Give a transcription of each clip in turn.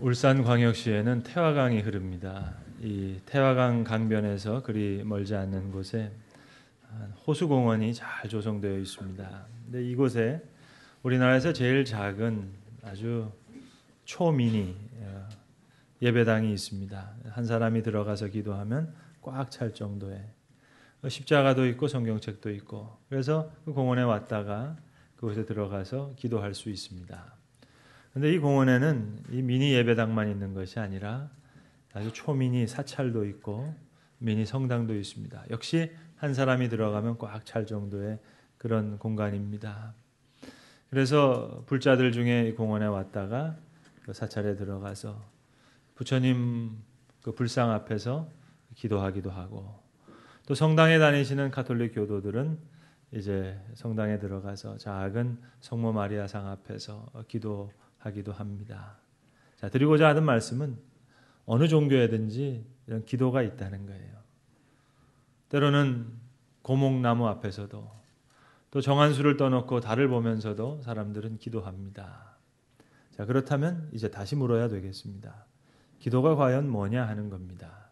울산광역시에는 태화강이 흐릅니다. 이 태화강 강변에서 그리 멀지 않는 곳에 호수공원이 잘 조성되어 있습니다. 근데 이곳에 우리나라에서 제일 작은 아주 초미니 예배당이 있습니다. 한 사람이 들어가서 기도하면 꽉 찰 정도의 십자가도 있고 성경책도 있고, 그래서 그 공원에 왔다가 그곳에 들어가서 기도할 수 있습니다. 그런데 이 공원에는 이 미니 예배당만 있는 것이 아니라 아주 초미니 사찰도 있고 미니 성당도 있습니다. 역시 한 사람이 들어가면 꽉 찰 정도의 그런 공간입니다. 그래서 불자들 중에 이 공원에 왔다가 그 사찰에 들어가서 부처님 그 불상 앞에서 기도하기도 하고, 또 성당에 다니시는 가톨릭 교도들은 이제 성당에 들어가서 작은 성모 마리아상 앞에서 기도하기도 합니다. 자, 드리고자 하는 말씀은 어느 종교에든지 이런 기도가 있다는 거예요. 때로는 고목나무 앞에서도, 또 정한수를 떠놓고 달을 보면서도 사람들은 기도합니다. 자, 그렇다면 이제 다시 물어야 되겠습니다. 기도가 과연 뭐냐 하는 겁니다.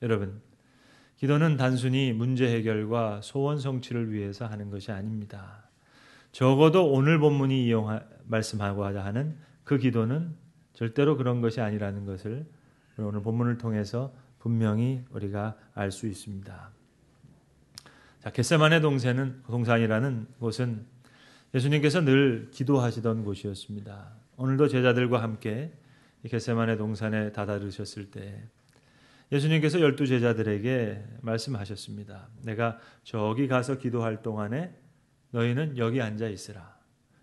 여러분, 기도는 단순히 문제 해결과 소원 성취를 위해서 하는 것이 아닙니다. 적어도 오늘 본문이 말씀하고자 하는 그 기도는 절대로 그런 것이 아니라는 것을 오늘 본문을 통해서 분명히 우리가 알 수 있습니다. 자, 겟세마네 동산이라는 곳은 예수님께서 늘 기도하시던 곳이었습니다. 오늘도 제자들과 함께 겟세마네 동산에 다다르셨을 때 예수님께서 12 제자들에게 말씀하셨습니다. 내가 저기 가서 기도할 동안에 너희는 여기 앉아 있으라.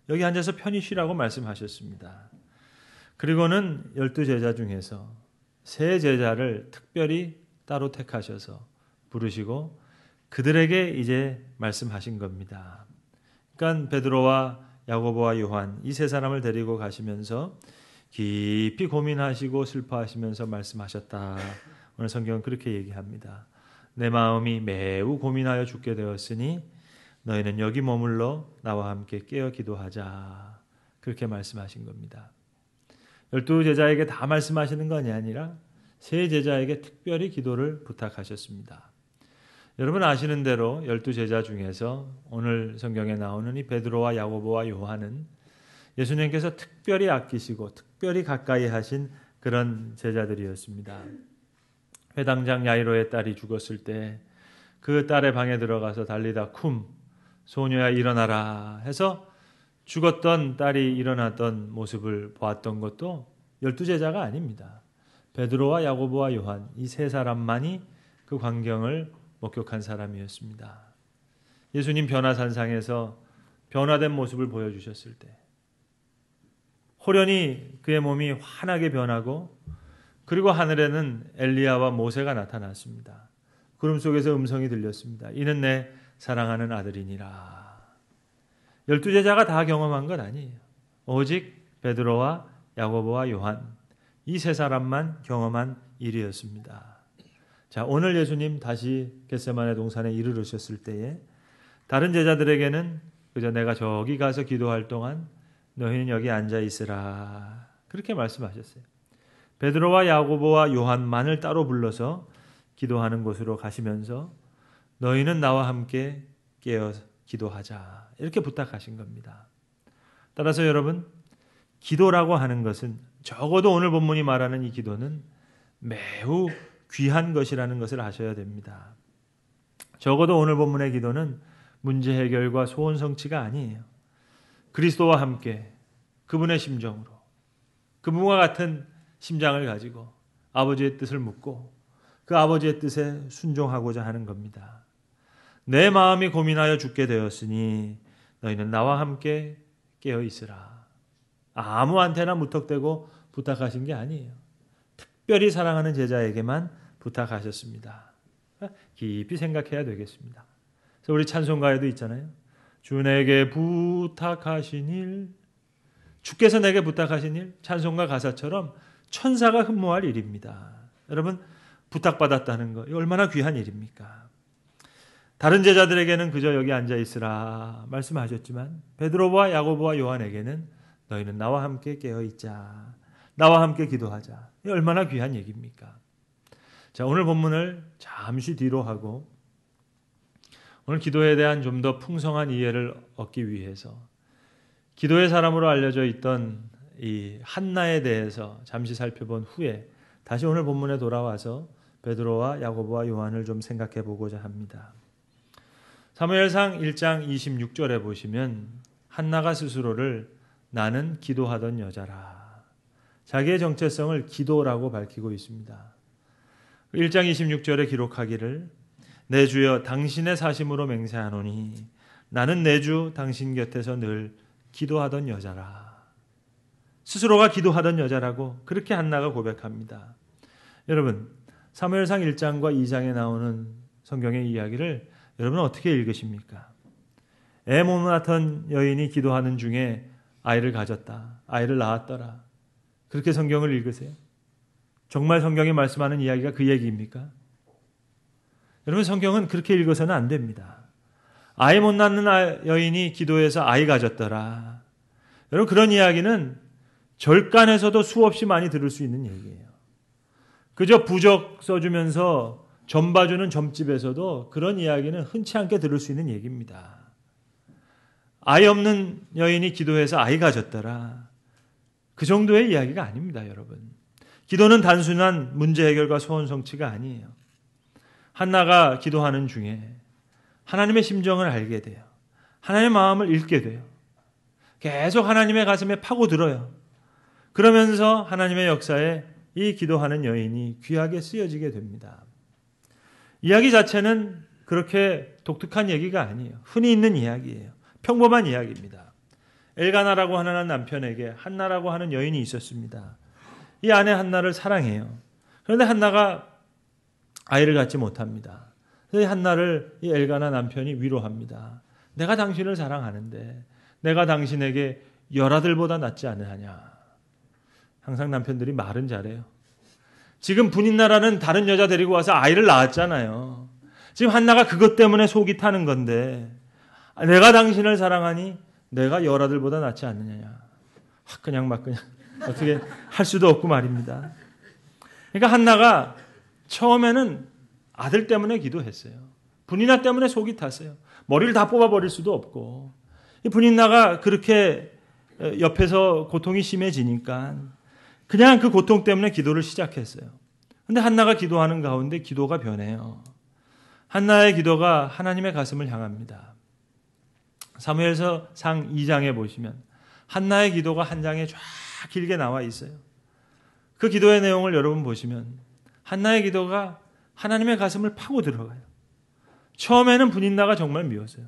여기 앉아서 편히 쉬라고 말씀하셨습니다. 그리고는 12 제자 중에서 3 제자를 특별히 따로 택하셔서 부르시고 그들에게 이제 말씀하신 겁니다. 그러니까 베드로와 야고보와 요한 이 3사람을 데리고 가시면서 깊이 고민하시고 슬퍼하시면서 말씀하셨다. 오늘 성경은 그렇게 얘기합니다. 내 마음이 매우 고민하여 죽게 되었으니 너희는 여기 머물러 나와 함께 깨어 기도하자. 그렇게 말씀하신 겁니다. 12 제자에게 다 말씀하시는 것이 아니라 3 제자에게 특별히 기도를 부탁하셨습니다. 여러분 아시는 대로 12 제자 중에서 오늘 성경에 나오는 이 베드로와 야고보와 요한은 예수님께서 특별히 아끼시고 특별히 가까이 하신 그런 제자들이었습니다. 회당장 야이로의 딸이 죽었을 때 그 딸의 방에 들어가서 달리다 쿰 소녀야 일어나라 해서 죽었던 딸이 일어났던 모습을 보았던 것도 12 제자가 아닙니다. 베드로와 야고보와 요한 이 3사람만이 그 광경을 목격한 사람이었습니다. 예수님 변화산상에서 변화된 모습을 보여주셨을 때 호련히 그의 몸이 환하게 변하고, 그리고 하늘에는 엘리야와 모세가 나타났습니다. 구름 속에서 음성이 들렸습니다. 이는 내 사랑하는 아들이니라. 12 제자가 다 경험한 건 아니에요. 오직 베드로와 야고보와 요한 이 3사람만 경험한 일이었습니다. 자, 오늘 예수님 다시 겟세마네 동산에 이르르셨을 때에 다른 제자들에게는 그저 내가 저기 가서 기도할 동안 너희는 여기 앉아 있으라. 그렇게 말씀하셨어요. 베드로와 야고보와 요한만을 따로 불러서 기도하는 곳으로 가시면서 너희는 나와 함께 깨어 기도하자. 이렇게 부탁하신 겁니다. 따라서 여러분, 기도라고 하는 것은 적어도 오늘 본문이 말하는 이 기도는 매우 귀한 것이라는 것을 아셔야 됩니다. 적어도 오늘 본문의 기도는 문제 해결과 소원 성취가 아니에요. 그리스도와 함께 그분의 심정으로, 그분과 같은 심장을 가지고 아버지의 뜻을 묻고 그 아버지의 뜻에 순종하고자 하는 겁니다. 내 마음이 고민하여 죽게 되었으니 너희는 나와 함께 깨어 있으라. 아무한테나 무턱대고 부탁하신 게 아니에요. 특별히 사랑하는 제자에게만 부탁하셨습니다. 깊이 생각해야 되겠습니다. 그래서 우리 찬송가에도 있잖아요. 주 내게 부탁하신 일, 주께서 내게 부탁하신 일, 찬송가 가사처럼 천사가 흠모할 일입니다. 여러분, 부탁받았다는 거, 이거 얼마나 귀한 일입니까? 다른 제자들에게는 그저 여기 앉아 있으라 말씀하셨지만 베드로와 야고보와 요한에게는 너희는 나와 함께 깨어 있자. 나와 함께 기도하자. 이 얼마나 귀한 얘기입니까? 자, 오늘 본문을 잠시 뒤로 하고 오늘 기도에 대한 좀 더 풍성한 이해를 얻기 위해서 기도의 사람으로 알려져 있던 이 한나에 대해서 잠시 살펴본 후에 다시 오늘 본문에 돌아와서 베드로와 야고보와 요한을 좀 생각해 보고자 합니다. 사무엘상 1장 26절에 보시면 한나가 스스로를 나는 기도하던 여자라. 자기의 정체성을 기도라고 밝히고 있습니다. 1장 26절에 기록하기를 내 주여 당신의 사심으로 맹세하노니 나는 내 주 당신 곁에서 늘 기도하던 여자라. 스스로가 기도하던 여자라고 그렇게 한나가 고백합니다. 여러분, 사무엘상 1장과 2장에 나오는 성경의 이야기를 여러분은 어떻게 읽으십니까? 애 못 낳던 여인이 기도하는 중에 아이를 가졌다. 아이를 낳았더라. 그렇게 성경을 읽으세요? 정말 성경이 말씀하는 이야기가 그 얘기입니까? 여러분, 성경은 그렇게 읽어서는 안 됩니다. 아이 못 낳는 여인이 기도해서 아이 가졌더라. 여러분, 그런 이야기는 절간에서도 수없이 많이 들을 수 있는 얘기예요. 그저 부적 써주면서 점 봐주는 점집에서도 그런 이야기는 흔치 않게 들을 수 있는 얘기입니다. 아이 없는 여인이 기도해서 아이 가졌더라. 그 정도의 이야기가 아닙니다, 여러분. 기도는 단순한 문제 해결과 소원 성취가 아니에요. 한나가 기도하는 중에 하나님의 심정을 알게 돼요. 하나님의 마음을 읽게 돼요. 계속 하나님의 가슴에 파고들어요. 그러면서 하나님의 역사에 이 기도하는 여인이 귀하게 쓰여지게 됩니다. 이야기 자체는 그렇게 독특한 얘기가 아니에요. 흔히 있는 이야기예요. 평범한 이야기입니다. 엘가나라고 하는 남편에게 한나라고 하는 여인이 있었습니다. 이 아내 한나를 사랑해요. 그런데 한나가 아이를 갖지 못합니다. 그래서 한나를 이 엘가나 남편이 위로합니다. 내가 당신을 사랑하는데 내가 당신에게 열아들보다 낫지 않느냐. 항상 남편들이 말은 잘해요. 지금 분인나라는 다른 여자 데리고 와서 아이를 낳았잖아요. 지금 한나가 그것 때문에 속이 타는 건데 내가 당신을 사랑하니 내가 열아들보다 낫지 않느냐. 그냥 막 그냥 어떻게 할 수도 없고 말입니다. 그러니까 한나가 처음에는 아들 때문에 기도했어요. 분인나 때문에 속이 탔어요. 머리를 다 뽑아버릴 수도 없고 이 분인나가 그렇게 옆에서 고통이 심해지니까 그냥 그 고통 때문에 기도를 시작했어요. 그런데 한나가 기도하는 가운데 기도가 변해요. 한나의 기도가 하나님의 가슴을 향합니다. 사무엘상 2장에 보시면 한나의 기도가 한 장에 쫙 길게 나와 있어요. 그 기도의 내용을 여러분 보시면 한나의 기도가 하나님의 가슴을 파고 들어가요. 처음에는 분인나가 정말 미웠어요.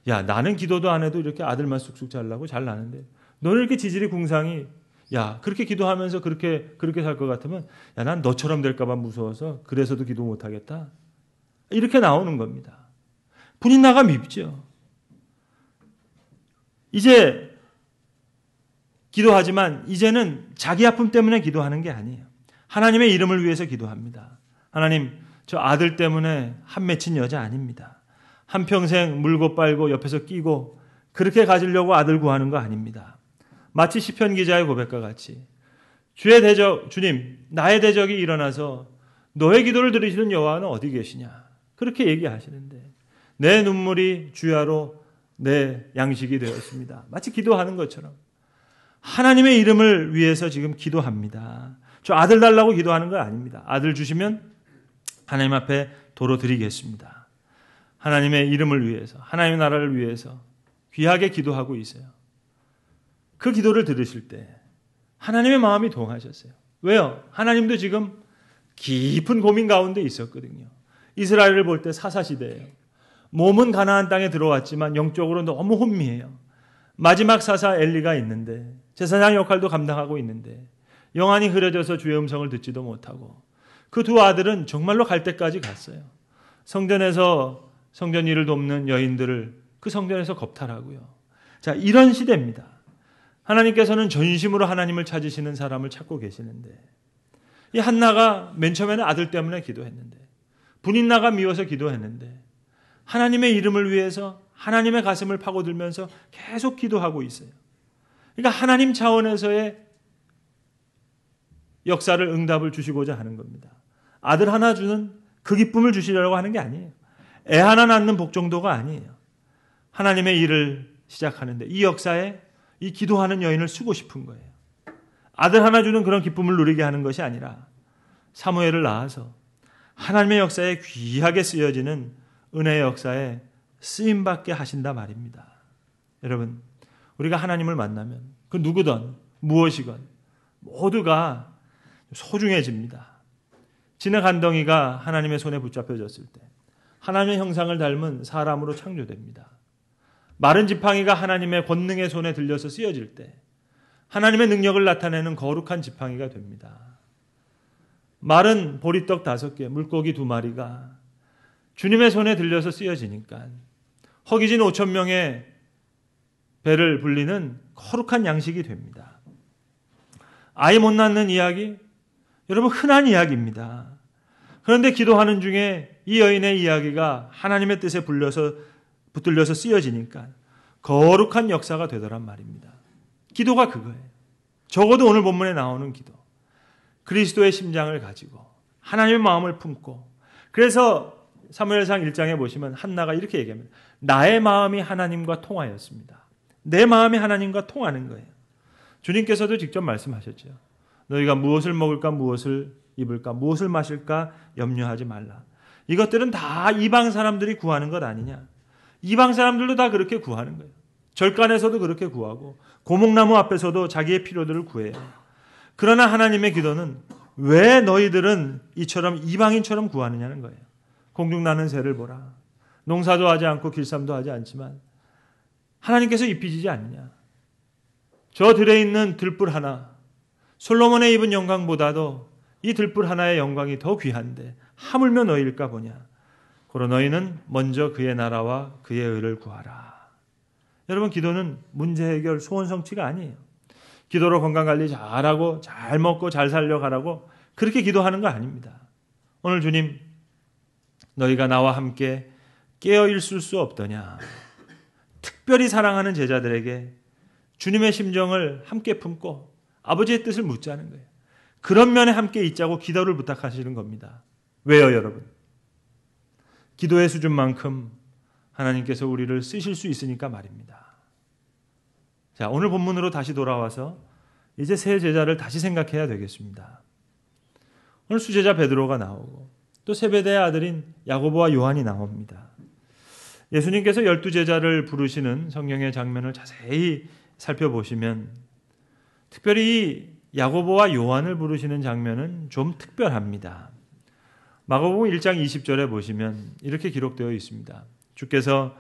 야, 나는 기도도 안 해도 이렇게 아들만 쑥쑥 잘나고 잘 나는데 너는 이렇게 지질이 궁상이 야, 그렇게 기도하면서 그렇게 살 것 같으면 야, 난 너처럼 될까 봐 무서워서 그래서도 기도 못 하겠다. 이렇게 나오는 겁니다. 분인나가 밉죠. 이제 기도하지만 이제는 자기 아픔 때문에 기도하는 게 아니에요. 하나님의 이름을 위해서 기도합니다. 하나님, 저 아들 때문에 한 맺힌 여자 아닙니다. 한평생 물고 빨고 옆에서 끼고 그렇게 가지려고 아들 구하는 거 아닙니다. 마치 시편 기자의 고백과 같이 주의 대적, 주님, 나의 대적이 일어나서 너의 기도를 들으시는 여호와는 어디 계시냐. 그렇게 얘기하시는데 내 눈물이 주야로 내 양식이 되었습니다. 마치 기도하는 것처럼 하나님의 이름을 위해서 지금 기도합니다. 저 아들 달라고 기도하는 거 아닙니다. 아들 주시면 하나님 앞에 도로 드리겠습니다. 하나님의 이름을 위해서, 하나님의 나라를 위해서 귀하게 기도하고 있어요. 그 기도를 들으실 때 하나님의 마음이 동하셨어요. 왜요? 하나님도 지금 깊은 고민 가운데 있었거든요. 이스라엘을 볼 때 사사시대예요. 몸은 가나안 땅에 들어왔지만 영적으로 너무 혼미해요. 마지막 사사 엘리가 있는데 제사장 역할도 감당하고 있는데 영안이 흐려져서 주의 음성을 듣지도 못하고 그 두 아들은 정말로 갈 때까지 갔어요. 성전에서 성전 일을 돕는 여인들을 그 성전에서 겁탈하고요. 자, 이런 시대입니다. 하나님께서는 전심으로 하나님을 찾으시는 사람을 찾고 계시는데 이 한나가 맨 처음에는 아들 때문에 기도했는데 분인나가 미워서 기도했는데 하나님의 이름을 위해서 하나님의 가슴을 파고들면서 계속 기도하고 있어요. 그러니까 하나님 차원에서의 역사를 응답을 주시고자 하는 겁니다. 아들 하나 주는 그 기쁨을 주시려고 하는 게 아니에요. 애 하나 낳는 복 정도가 아니에요. 하나님의 일을 시작하는데 이 역사에 이 기도하는 여인을 쓰고 싶은 거예요. 아들 하나 주는 그런 기쁨을 누리게 하는 것이 아니라 사무엘을 낳아서 하나님의 역사에 귀하게 쓰여지는 은혜의 역사에 쓰임받게 하신다 말입니다. 여러분, 우리가 하나님을 만나면 그 누구든 무엇이건 모두가 소중해집니다. 진흙 한 덩이가 하나님의 손에 붙잡혀졌을 때 하나님의 형상을 닮은 사람으로 창조됩니다. 마른 지팡이가 하나님의 권능의 손에 들려서 쓰여질 때 하나님의 능력을 나타내는 거룩한 지팡이가 됩니다. 마른 보리떡 5개, 물고기 2마리가 주님의 손에 들려서 쓰여지니까 허기진 5,000명의 배를 불리는 거룩한 양식이 됩니다. 아이 못 낳는 이야기, 여러분 흔한 이야기입니다. 그런데 기도하는 중에 이 여인의 이야기가 하나님의 뜻에 붙들려서 쓰여지니까 거룩한 역사가 되더란 말입니다. 기도가 그거예요. 적어도 오늘 본문에 나오는 기도. 그리스도의 심장을 가지고 하나님의 마음을 품고, 그래서 사무엘상 1장에 보시면 한나가 이렇게 얘기합니다. 나의 마음이 하나님과 통하였습니다. 내 마음이 하나님과 통하는 거예요. 주님께서도 직접 말씀하셨죠. 너희가 무엇을 먹을까, 무엇을 입을까, 무엇을 마실까 염려하지 말라. 이것들은 다 이방 사람들이 구하는 것 아니냐. 이방 사람들도 다 그렇게 구하는 거예요. 절간에서도 그렇게 구하고 고목나무 앞에서도 자기의 필요들을 구해요. 그러나 하나님의 기도는 왜 너희들은 이처럼 이방인처럼 구하느냐는 거예요. 공중 나는 새를 보라. 농사도 하지 않고 길쌈도 하지 않지만 하나님께서 입히시지 않느냐. 저 들에 있는 들불 하나, 솔로몬의 입은 영광보다도 이 들불 하나의 영광이 더 귀한데 하물며 너희일까 보냐. 그러 너희는 먼저 그의 나라와 그의 의를 구하라. 여러분, 기도는 문제 해결, 소원 성취가 아니에요. 기도로 건강관리 잘하고 잘 먹고 잘 살려가라고 그렇게 기도하는 거 아닙니다. 오늘 주님, 너희가 나와 함께 깨어 있을 수 없더냐. 특별히 사랑하는 제자들에게 주님의 심정을 함께 품고 아버지의 뜻을 묻자는 거예요. 그런 면에 함께 있자고 기도를 부탁하시는 겁니다. 왜요, 여러분? 기도의 수준만큼 하나님께서 우리를 쓰실 수 있으니까 말입니다. 자, 오늘 본문으로 다시 돌아와서 이제 세 제자를 다시 생각해야 되겠습니다. 오늘 수제자 베드로가 나오고 또 세베대의 아들인 야고보와 요한이 나옵니다. 예수님께서 12제자를 부르시는 성경의 장면을 자세히 살펴보시면 특별히 야고보와 요한을 부르시는 장면은 좀 특별합니다. 마가복음 1장 20절에 보시면 이렇게 기록되어 있습니다. 주께서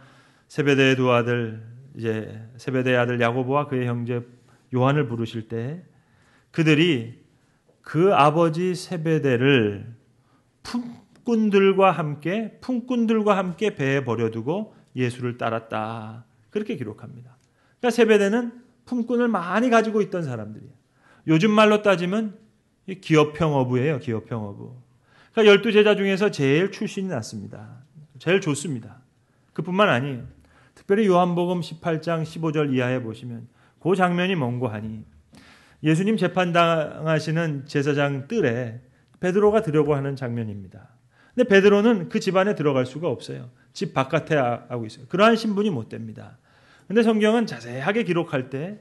세베대의 두 아들, 이제 세베대의 아들 야고보와 그의 형제 요한을 부르실 때 그들이 그 아버지 세베대를 품꾼들과 함께 배에 버려두고 예수를 따랐다. 그렇게 기록합니다. 그러니까 세베대는 품꾼을 많이 가지고 있던 사람들이에요. 요즘 말로 따지면 기업형어부예요. 기업형어부. 그러니까 12제자 중에서 제일 출신이 났습니다. 제일 좋습니다. 그뿐만 아니에요. 특별히 요한복음 18장 15절 이하에 보시면 그 장면이 뭔고 하니 예수님 재판당하시는 제사장 뜰에 베드로가 들어가고 하는 장면입니다. 근데 베드로는 그 집 안에 들어갈 수가 없어요. 집 바깥에 하고 있어요. 그러한 신분이 못 됩니다. 근데 성경은 자세하게 기록할 때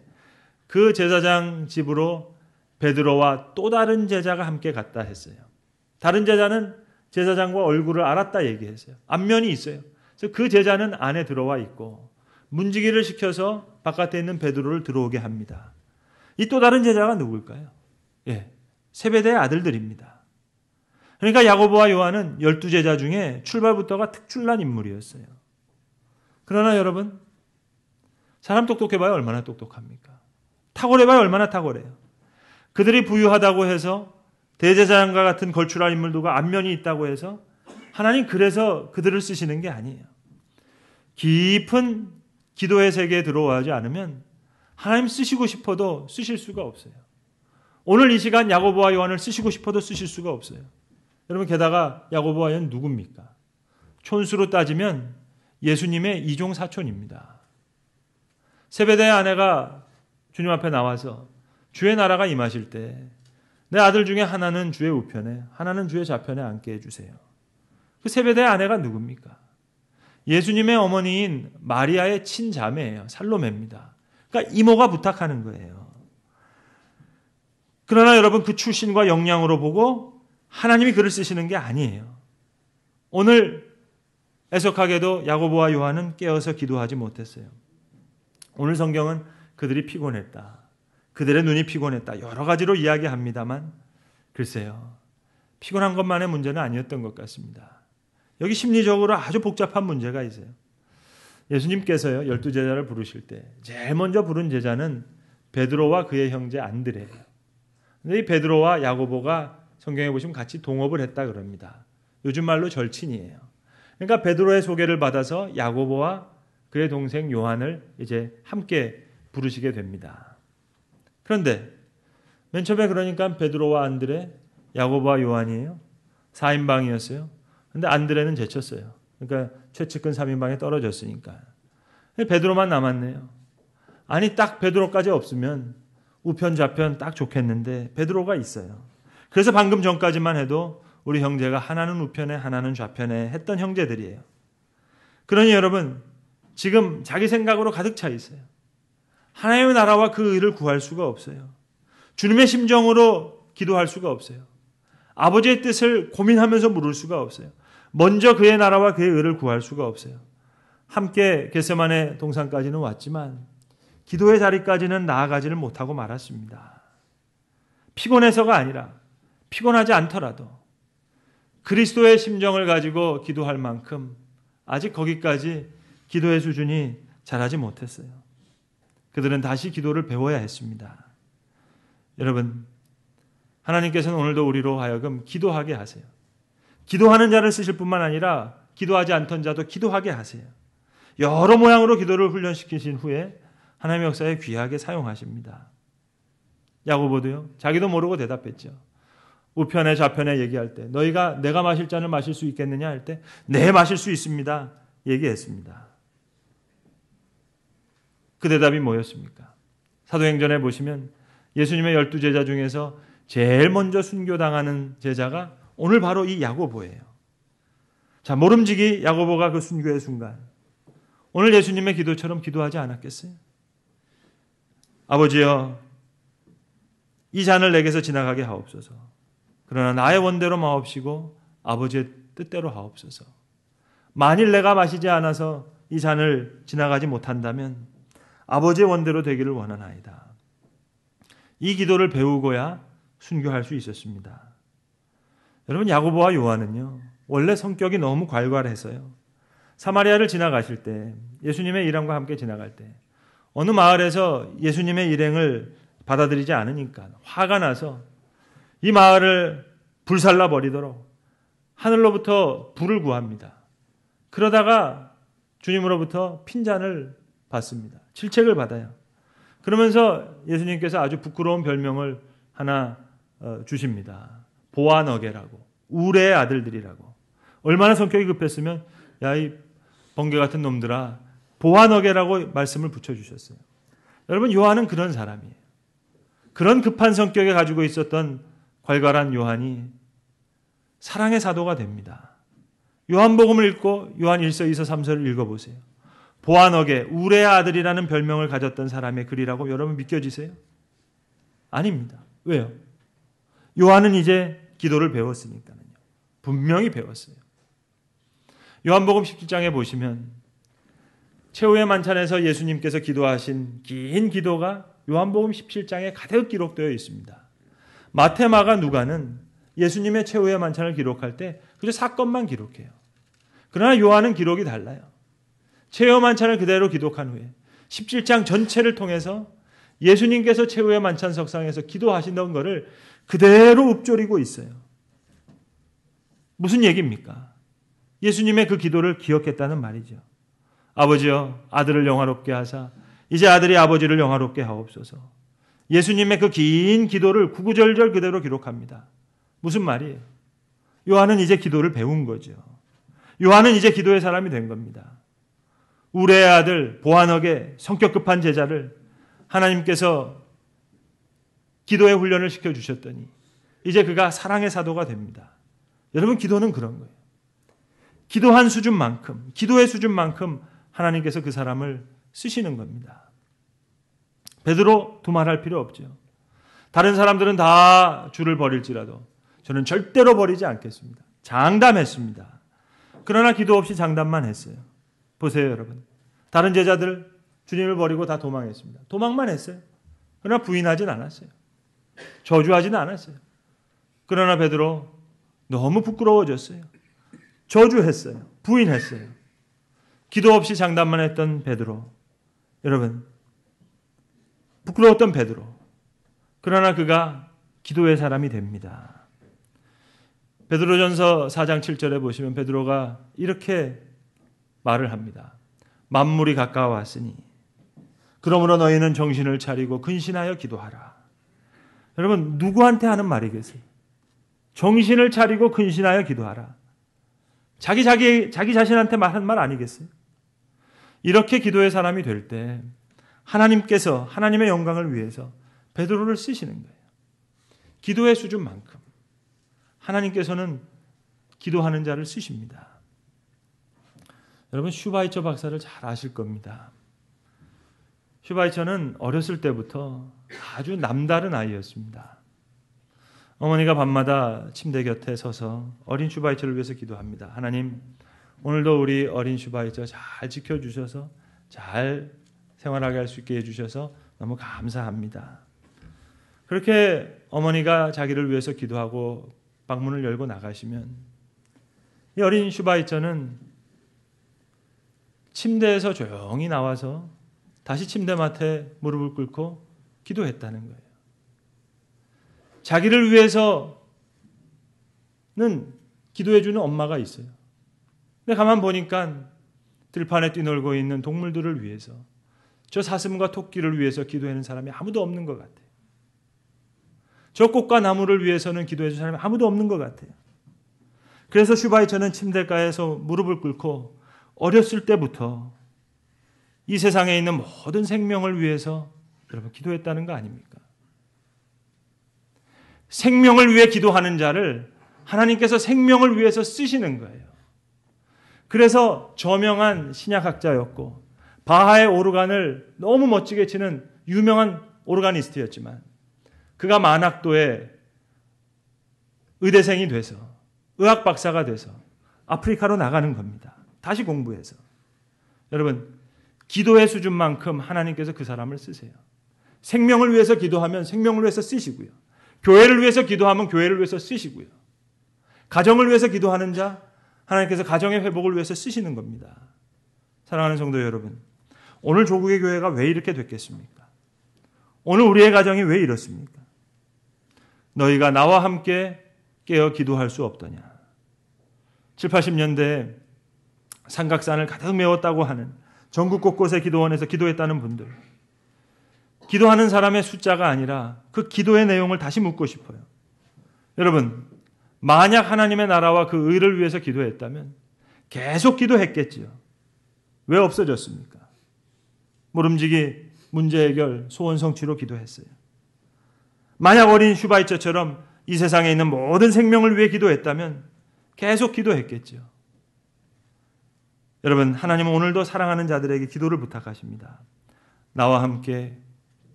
그 제사장 집으로 베드로와 또 다른 제자가 함께 갔다 했어요. 다른 제자는 제사장과 얼굴을 알았다 얘기했어요. 안면이 있어요. 그래서 그 제자는 안에 들어와 있고 문지기를 시켜서 바깥에 있는 베드로를 들어오게 합니다. 이 또 다른 제자가 누구일까요? 세베대의 아들들입니다. 그러니까 야고보와 요한은 12제자 중에 출발부터가 특출난 인물이었어요. 그러나 여러분, 사람 똑똑해봐야 얼마나 똑똑합니까? 탁월해봐야 얼마나 탁월해요. 그들이 부유하다고 해서 대제사장과 같은 걸출한 인물들과 안면이 있다고 해서 하나님 그래서 그들을 쓰시는 게 아니에요. 깊은 기도의 세계에 들어오지 않으면 하나님 쓰시고 싶어도 쓰실 수가 없어요. 오늘 이 시간 야고보와 요한을 쓰시고 싶어도 쓰실 수가 없어요. 여러분, 게다가 야고보와 요한은 누굽니까? 촌수로 따지면 예수님의 이종 사촌입니다. 세베대의 아내가 주님 앞에 나와서 주의 나라가 임하실 때 내 아들 중에 하나는 주의 우편에, 하나는 주의 좌편에 앉게 해주세요. 그 세베대의 아내가 누굽니까? 예수님의 어머니인 마리아의 친자매예요. 살로메입니다. 그러니까 이모가 부탁하는 거예요. 그러나 여러분, 그 출신과 역량으로 보고 하나님이 그를 쓰시는 게 아니에요. 오늘 애석하게도 야고보와 요한은 깨어서 기도하지 못했어요. 오늘 성경은 그들이 피곤했다, 그들의 눈이 피곤했다, 여러 가지로 이야기합니다만 글쎄요, 피곤한 것만의 문제는 아니었던 것 같습니다. 여기 심리적으로 아주 복잡한 문제가 있어요. 예수님께서요 12제자를 부르실 때 제일 먼저 부른 제자는 베드로와 그의 형제 안드레예요. 근데 이 베드로와 야고보가 성경에 보시면 같이 동업을 했다 그럽니다. 요즘 말로 절친이에요. 그러니까 베드로의 소개를 받아서 야고보와 그의 동생 요한을 이제 함께 부르시게 됩니다. 그런데 맨 처음에 그러니까 베드로와 안드레, 야고보와 요한이에요. 4인방이었어요. 근데 안드레는 제쳤어요. 그러니까 최측근 3인방에 떨어졌으니까. 베드로만 남았네요. 아니, 딱 베드로까지 없으면 우편 좌편 딱 좋겠는데 베드로가 있어요. 그래서 방금 전까지만 해도 우리 형제가 하나는 우편에 하나는 좌편에 했던 형제들이에요. 그러니 여러분, 지금 자기 생각으로 가득 차 있어요. 하나님의 나라와 그 의를 구할 수가 없어요. 주님의 심정으로 기도할 수가 없어요. 아버지의 뜻을 고민하면서 물을 수가 없어요. 먼저 그의 나라와 그의 의를 구할 수가 없어요. 함께 겟세마네 동산까지는 왔지만 기도의 자리까지는 나아가지를 못하고 말았습니다. 피곤해서가 아니라 피곤하지 않더라도 그리스도의 심정을 가지고 기도할 만큼 아직 거기까지 기도의 수준이 자라지 못했어요. 그들은 다시 기도를 배워야 했습니다. 여러분, 하나님께서는 오늘도 우리로 하여금 기도하게 하세요. 기도하는 자를 쓰실 뿐만 아니라 기도하지 않던 자도 기도하게 하세요. 여러 모양으로 기도를 훈련시키신 후에 하나님의 역사에 귀하게 사용하십니다. 야고보도요, 자기도 모르고 대답했죠. 우편에 좌편에 얘기할 때 너희가 내가 마실 잔을 마실 수 있겠느냐 할 때 네, 마실 수 있습니다 얘기했습니다. 그 대답이 뭐였습니까? 사도행전에 보시면 예수님의 12제자 중에서 제일 먼저 순교당하는 제자가 오늘 바로 이 야고보예요. 자, 모름지기 야고보가 그 순교의 순간 오늘 예수님의 기도처럼 기도하지 않았겠어요? 아버지여, 이 잔을 내게서 지나가게 하옵소서. 그러나 나의 원대로 마옵시고 아버지의 뜻대로 하옵소서. 만일 내가 마시지 않아서 이 잔을 지나가지 못한다면 아버지의 원대로 되기를 원하나이다. 이 기도를 배우고야 순교할 수 있었습니다. 여러분, 야고보와 요한은요, 원래 성격이 너무 괄괄해서요, 사마리아를 지나가실 때, 예수님의 일행과 함께 지나갈 때 어느 마을에서 예수님의 일행을 받아들이지 않으니까 화가 나서 이 마을을 불살라 버리도록 하늘로부터 불을 구합니다. 그러다가 주님으로부터 핀잔을 받습니다. 질책을 받아요. 그러면서 예수님께서 아주 부끄러운 별명을 하나 주십니다. 보아너게라고, 우레의 아들들이라고. 얼마나 성격이 급했으면 야, 이 번개 같은 놈들아, 보아너게라고 말씀을 붙여주셨어요. 여러분, 요한은 그런 사람이에요. 그런 급한 성격에 가지고 있었던 괄괄한 요한이 사랑의 사도가 됩니다. 요한복음을 읽고 요한 1서, 2서, 3서를 읽어보세요. 보아너게, 우레의 아들이라는 별명을 가졌던 사람의 글이라고 여러분 믿겨지세요? 아닙니다. 왜요? 요한은 이제 기도를 배웠으니까요. 분명히 배웠어요. 요한복음 17장에 보시면 최후의 만찬에서 예수님께서 기도하신 긴 기도가 요한복음 17장에 가득 기록되어 있습니다. 마태, 마가, 누가는 예수님의 최후의 만찬을 기록할 때 그저 사건만 기록해요. 그러나 요한은 기록이 달라요. 최후의 만찬을 그대로 기록한 후에 17장 전체를 통해서 예수님께서 최후의 만찬 석상에서 기도하시던 것을 그대로 읊조리고 있어요. 무슨 얘기입니까? 예수님의 그 기도를 기억했다는 말이죠. 아버지여, 아들을 영화롭게 하사 이제 아들이 아버지를 영화롭게 하옵소서. 예수님의 그 긴 기도를 구구절절 그대로 기록합니다. 무슨 말이에요? 요한은 이제 기도를 배운 거죠. 요한은 이제 기도의 사람이 된 겁니다. 우레의 아들 보아너게, 성격 급한 제자를 하나님께서 기도의 훈련을 시켜주셨더니 이제 그가 사랑의 사도가 됩니다. 여러분, 기도는 그런 거예요. 기도한 수준만큼, 기도의 수준만큼 하나님께서 그 사람을 쓰시는 겁니다. 베드로 두말할 필요 없죠. 다른 사람들은 다 주를 버릴지라도 저는 절대로 버리지 않겠습니다. 장담했습니다. 그러나 기도 없이 장담만 했어요. 보세요, 여러분. 다른 제자들 주님을 버리고 다 도망했습니다. 도망만 했어요. 그러나 부인하진 않았어요. 저주하지는 않았어요. 그러나 베드로 너무 부끄러워졌어요. 저주했어요. 부인했어요. 기도 없이 장담만 했던 베드로. 여러분, 부끄러웠던 베드로. 그러나 그가 기도의 사람이 됩니다. 베드로전서 4장 7절에 보시면 베드로가 이렇게 말을 합니다. 만물이 가까워왔으니 그러므로 너희는 정신을 차리고 근신하여 기도하라. 여러분, 누구한테 하는 말이겠어요? 정신을 차리고 근신하여 기도하라. 자기 자신한테 말한 말 아니겠어요? 이렇게 기도의 사람이 될 때 하나님께서 하나님의 영광을 위해서 베드로를 쓰시는 거예요. 기도의 수준만큼 하나님께서는 기도하는 자를 쓰십니다. 여러분, 슈바이처 박사를 잘 아실 겁니다. 슈바이처는 어렸을 때부터 아주 남다른 아이였습니다. 어머니가 밤마다 침대 곁에 서서 어린 슈바이처를 위해서 기도합니다. 하나님, 오늘도 우리 어린 슈바이처 잘 지켜주셔서 잘 생활하게 할 수 있게 해주셔서 너무 감사합니다. 그렇게 어머니가 자기를 위해서 기도하고 방문을 열고 나가시면 이 어린 슈바이처는 침대에서 조용히 나와서 다시 침대맡에 무릎을 꿇고 기도했다는 거예요. 자기를 위해서는 기도해주는 엄마가 있어요. 근데 가만 보니까 들판에 뛰놀고 있는 동물들을 위해서, 저 사슴과 토끼를 위해서 기도하는 사람이 아무도 없는 것 같아요. 저 꽃과 나무를 위해서는 기도해줄 사람이 아무도 없는 것 같아요. 그래서 슈바이처는 침대가에서 무릎을 꿇고 어렸을 때부터 이 세상에 있는 모든 생명을 위해서 여러분 기도했다는 거 아닙니까? 생명을 위해 기도하는 자를 하나님께서 생명을 위해서 쓰시는 거예요. 그래서 저명한 신약학자였고 바하의 오르간을 너무 멋지게 치는 유명한 오르가니스트였지만 그가 만학도에 의대생이 돼서 의학 박사가 돼서 아프리카로 나가는 겁니다. 다시 공부해서. 여러분, 기도의 수준만큼 하나님께서 그 사람을 쓰세요. 생명을 위해서 기도하면 생명을 위해서 쓰시고요. 교회를 위해서 기도하면 교회를 위해서 쓰시고요. 가정을 위해서 기도하는 자, 하나님께서 가정의 회복을 위해서 쓰시는 겁니다. 사랑하는 성도 여러분, 오늘 조국의 교회가 왜 이렇게 됐겠습니까? 오늘 우리의 가정이 왜 이렇습니까? 너희가 나와 함께 깨어 기도할 수 없더냐. 7, 80년대에 삼각산을 가득 메웠다고 하는 전국 곳곳의 기도원에서 기도했다는 분들, 기도하는 사람의 숫자가 아니라 그 기도의 내용을 다시 묻고 싶어요. 여러분, 만약 하나님의 나라와 그 의를 위해서 기도했다면 계속 기도했겠지요. 왜 없어졌습니까? 모름지기 문제 해결, 소원 성취로 기도했어요. 만약 어린 슈바이처처럼 이 세상에 있는 모든 생명을 위해 기도했다면 계속 기도했겠죠. 여러분, 하나님은 오늘도 사랑하는 자들에게 기도를 부탁하십니다. 나와 함께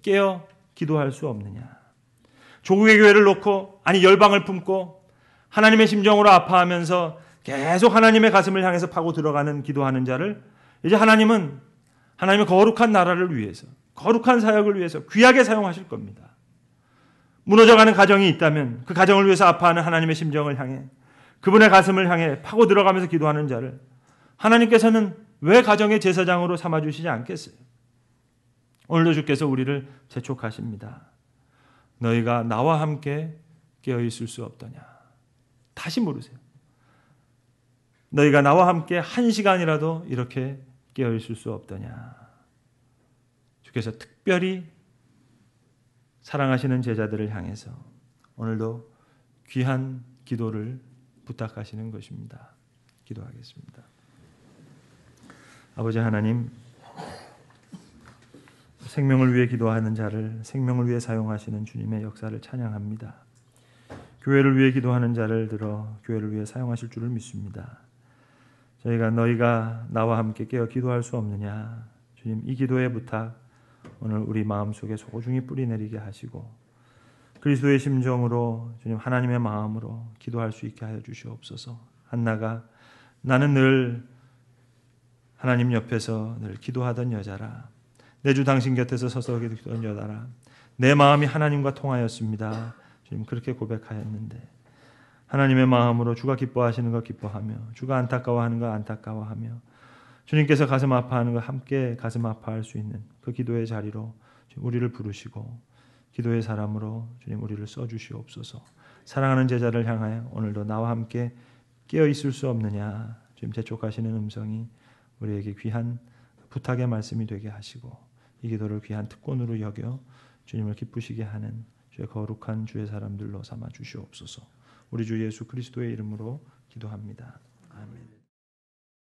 깨어 기도할 수 없느냐. 조국의 교회를 놓고, 아니 열방을 품고 하나님의 심정으로 아파하면서 계속 하나님의 가슴을 향해서 파고 들어가는 기도하는 자를 이제 하나님은 하나님의 거룩한 나라를 위해서, 거룩한 사역을 위해서 귀하게 사용하실 겁니다. 무너져가는 가정이 있다면 그 가정을 위해서 아파하는 하나님의 심정을 향해, 그분의 가슴을 향해 파고 들어가면서 기도하는 자를 하나님께서는 왜 가정의 제사장으로 삼아주시지 않겠어요? 오늘도 주께서 우리를 재촉하십니다. 너희가 나와 함께 깨어있을 수 없더냐. 다시 물으세요. 너희가 나와 함께 1시간이라도 이렇게 깨어있을 수 없더냐. 주께서 특별히 사랑하시는 제자들을 향해서 오늘도 귀한 기도를 부탁하시는 것입니다. 기도하겠습니다. 아버지 하나님, 생명을 위해 기도하는 자를 생명을 위해 사용하시는 주님의 역사를 찬양합니다. 교회를 위해 기도하는 자를 들어 교회를 위해 사용하실 줄을 믿습니다. 저희가 너희가 나와 함께 깨어 기도할 수 없느냐. 주님, 이 기도의 부탁 오늘 우리 마음속에 소중히 뿌리내리게 하시고 그리스도의 심정으로 주님 하나님의 마음으로 기도할 수 있게 하여 주시옵소서. 한나가 나는 늘 하나님 옆에서 늘 기도하던 여자라. 내 주 당신 곁에서 서서 기도하던 여자라. 내 마음이 하나님과 통하였습니다. 주님 그렇게 고백하였는데 하나님의 마음으로 주가 기뻐하시는 것 기뻐하며 주가 안타까워하는 것 안타까워하며 주님께서 가슴 아파하는 것 함께 가슴 아파할 수 있는 그 기도의 자리로 우리를 부르시고 기도의 사람으로 주님 우리를 써주시옵소서. 사랑하는 제자를 향하여 오늘도 나와 함께 깨어 있을 수 없느냐. 주님 재촉하시는 음성이 우리에게 귀한 부탁의 말씀이 되게 하시고 이 기도를 귀한 특권으로 여겨 주님을 기쁘시게 하는 주의 거룩한 주의 사람들로 삼아 주시옵소서. 우리 주 예수 그리스도의 이름으로 기도합니다. 아멘.